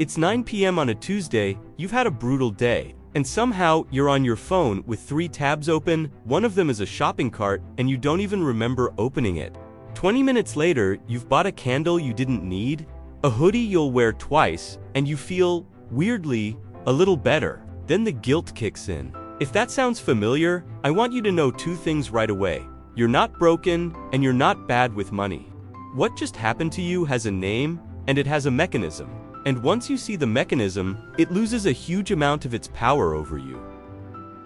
It's 9 p.m. on a Tuesday, you've had a brutal day, and somehow you're on your phone with 3 tabs open, one of them is a shopping cart, and you don't even remember opening it. 20 minutes later, you've bought a candle you didn't need, a hoodie you'll wear twice, and you feel, weirdly, a little better. Then the guilt kicks in. If that sounds familiar, I want you to know 2 things right away. You're not broken, and you're not bad with money. What just happened to you has a name, and it has a mechanism. And once you see the mechanism, it loses a huge amount of its power over you.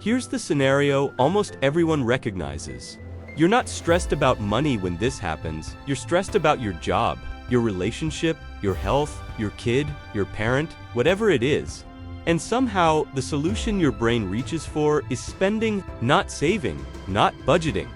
Here's the scenario almost everyone recognizes. You're not stressed about money when this happens, you're stressed about your job, your relationship, your health, your kid, your parent, whatever it is. And somehow, the solution your brain reaches for is spending, not saving, not budgeting.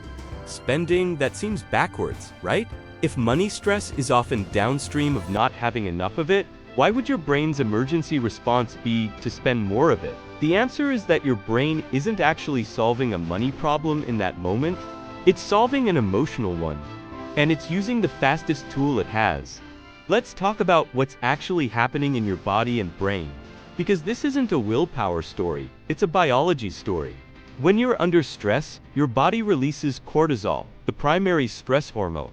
Spending, that seems backwards, right? If money stress is often downstream of not having enough of it, why would your brain's emergency response be to spend more of it? The answer is that your brain isn't actually solving a money problem in that moment, it's solving an emotional one. And it's using the fastest tool it has. Let's talk about what's actually happening in your body and brain. Because this isn't a willpower story, it's a biology story. When you're under stress, your body releases cortisol, the primary stress hormone.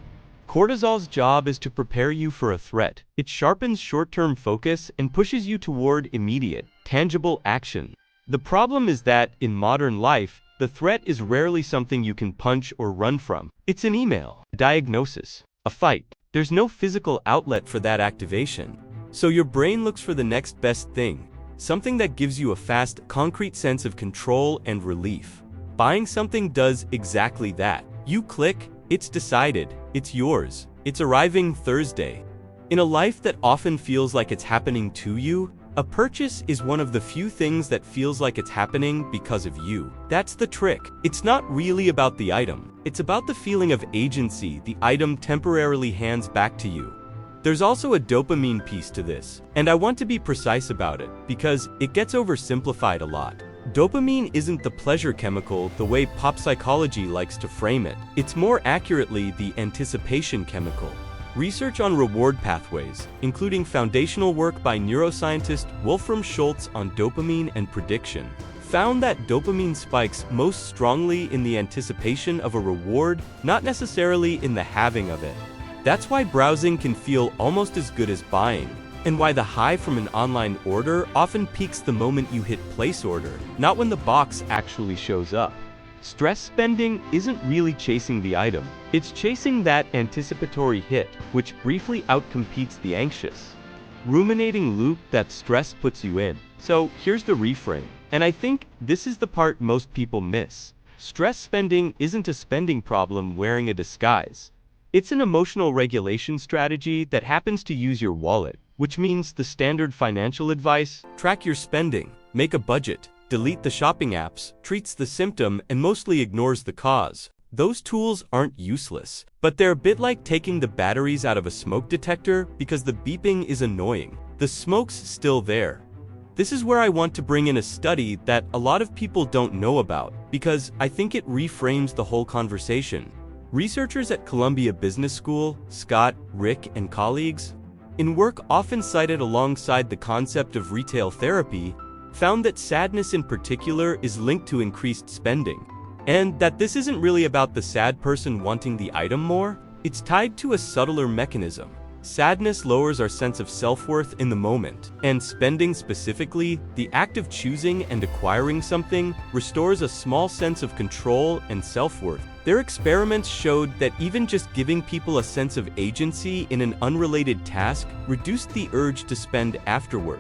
Cortisol's job is to prepare you for a threat. It sharpens short-term focus and pushes you toward immediate, tangible action. The problem is that, in modern life, the threat is rarely something you can punch or run from. It's an email, a diagnosis, a fight. There's no physical outlet for that activation. So your brain looks for the next best thing, something that gives you a fast, concrete sense of control and relief. Buying something does exactly that. You click, it's decided, it's yours, it's arriving Thursday. In a life that often feels like it's happening to you, a purchase is one of the few things that feels like it's happening because of you. That's the trick. It's not really about the item. It's about the feeling of agency the item temporarily hands back to you. There's also a dopamine piece to this, and I want to be precise about it, because it gets oversimplified a lot. Dopamine isn't the pleasure chemical the way pop psychology likes to frame it. It's more accurately the anticipation chemical. Research on reward pathways, including foundational work by neuroscientist Wolfram Schultz on dopamine and prediction, found that dopamine spikes most strongly in the anticipation of a reward, not necessarily in the having of it. That's why browsing can feel almost as good as buying, and why the high from an online order often peaks the moment you hit place order, not when the box actually shows up. Stress spending isn't really chasing the item, it's chasing that anticipatory hit, which briefly outcompetes the anxious, ruminating loop that stress puts you in. So here's the reframe, and I think this is the part most people miss. Stress spending isn't a spending problem wearing a disguise. It's an emotional regulation strategy that happens to use your wallet, which means the standard financial advice, track your spending, make a budget, delete the shopping apps, treats the symptom and mostly ignores the cause. Those tools aren't useless, but they're a bit like taking the batteries out of a smoke detector because the beeping is annoying. The smoke's still there. This is where I want to bring in a study that a lot of people don't know about, because I think it reframes the whole conversation. Researchers at Columbia Business School, Scott, Rick, and colleagues, in work often cited alongside the concept of retail therapy, found that sadness in particular is linked to increased spending, and that this isn't really about the sad person wanting the item more, it's tied to a subtler mechanism. Sadness lowers our sense of self-worth in the moment, and spending specifically, the act of choosing and acquiring something, restores a small sense of control and self-worth. Their experiments showed that even just giving people a sense of agency in an unrelated task reduced the urge to spend afterward.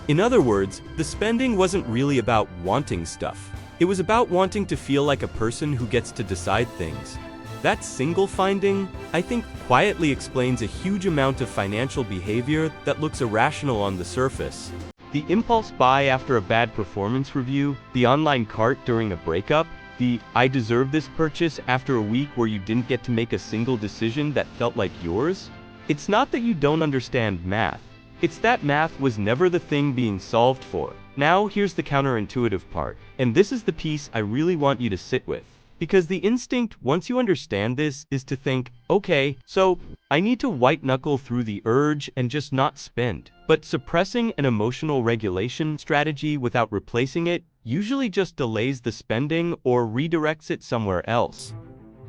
In other words, the spending wasn't really about wanting stuff. It was about wanting to feel like a person who gets to decide things. That single finding, I think, quietly explains a huge amount of financial behavior that looks irrational on the surface. The impulse buy after a bad performance review, the online cart during a breakup, the "I deserve this" purchase after a week where you didn't get to make a single decision that felt like yours. It's not that you don't understand math. It's that math was never the thing being solved for. Now here's the counterintuitive part, and this is the piece I really want you to sit with. Because the instinct, once you understand this, is to think, okay, so I need to white knuckle through the urge and just not spend. But suppressing an emotional regulation strategy without replacing it usually just delays the spending or redirects it somewhere else.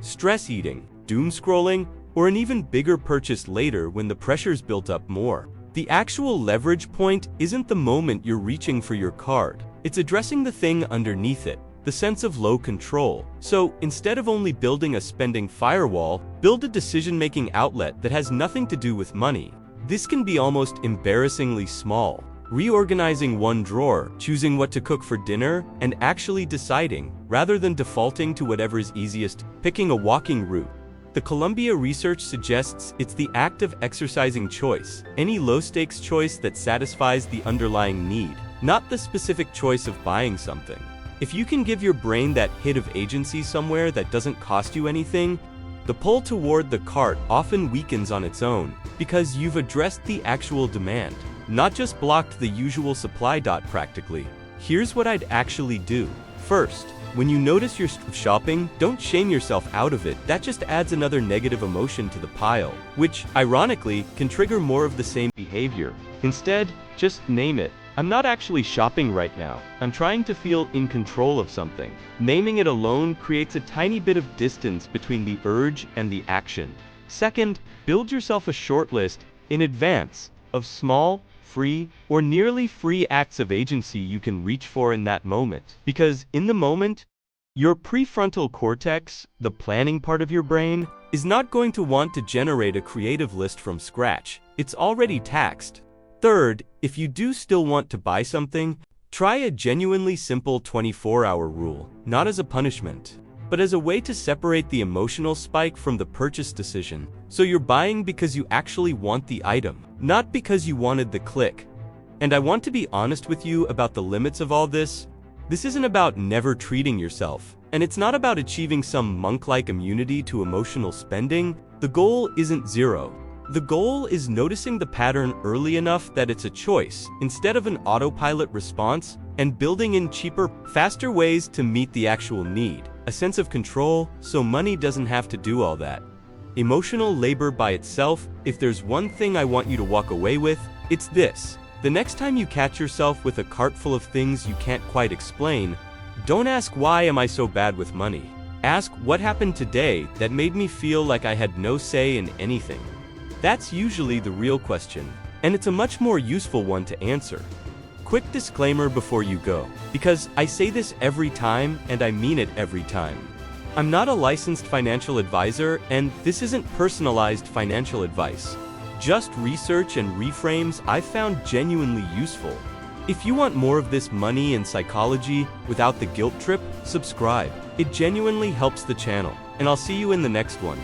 Stress eating, doom scrolling, or an even bigger purchase later when the pressure's built up more. The actual leverage point isn't the moment you're reaching for your card. It's addressing the thing underneath it, the sense of low control. So, instead of only building a spending firewall, build a decision-making outlet that has nothing to do with money. This can be almost embarrassingly small. Reorganizing one drawer, choosing what to cook for dinner, and actually deciding, rather than defaulting to whatever's easiest, picking a walking route. The Columbia research suggests it's the act of exercising choice, any low-stakes choice that satisfies the underlying need, not the specific choice of buying something. If you can give your brain that hit of agency somewhere that doesn't cost you anything, the pull toward the cart often weakens on its own, because you've addressed the actual demand, not just blocked the usual supply. Practically. Here's what I'd actually do. First, when you notice you're shopping, don't shame yourself out of it. That just adds another negative emotion to the pile, which, ironically, can trigger more of the same behavior. Instead, just name it. I'm not actually shopping right now. I'm trying to feel in control of something. Naming it alone creates a tiny bit of distance between the urge and the action. Second, build yourself a short list in advance of small, free, or nearly free acts of agency you can reach for in that moment. Because in the moment, your prefrontal cortex, the planning part of your brain, is not going to want to generate a creative list from scratch. It's already taxed. Third, if you do still want to buy something, try a genuinely simple 24-hour rule, not as a punishment, but as a way to separate the emotional spike from the purchase decision. So you're buying because you actually want the item, not because you wanted the click. And I want to be honest with you about the limits of all this. This isn't about never treating yourself, and it's not about achieving some monk-like immunity to emotional spending. The goal isn't zero. The goal is noticing the pattern early enough that it's a choice, instead of an autopilot response, and building in cheaper, faster ways to meet the actual need. A sense of control, so money doesn't have to do all that. Emotional labor by itself, if there's one thing I want you to walk away with, it's this. The next time you catch yourself with a cart full of things you can't quite explain, don't ask why am I so bad with money. Ask what happened today that made me feel like I had no say in anything. That's usually the real question, and it's a much more useful one to answer. Quick disclaimer before you go, because I say this every time and I mean it every time. I'm not a licensed financial advisor, and this isn't personalized financial advice. Just research and reframes I've found genuinely useful. If you want more of this money and psychology without the guilt trip, subscribe. It genuinely helps the channel, and I'll see you in the next one.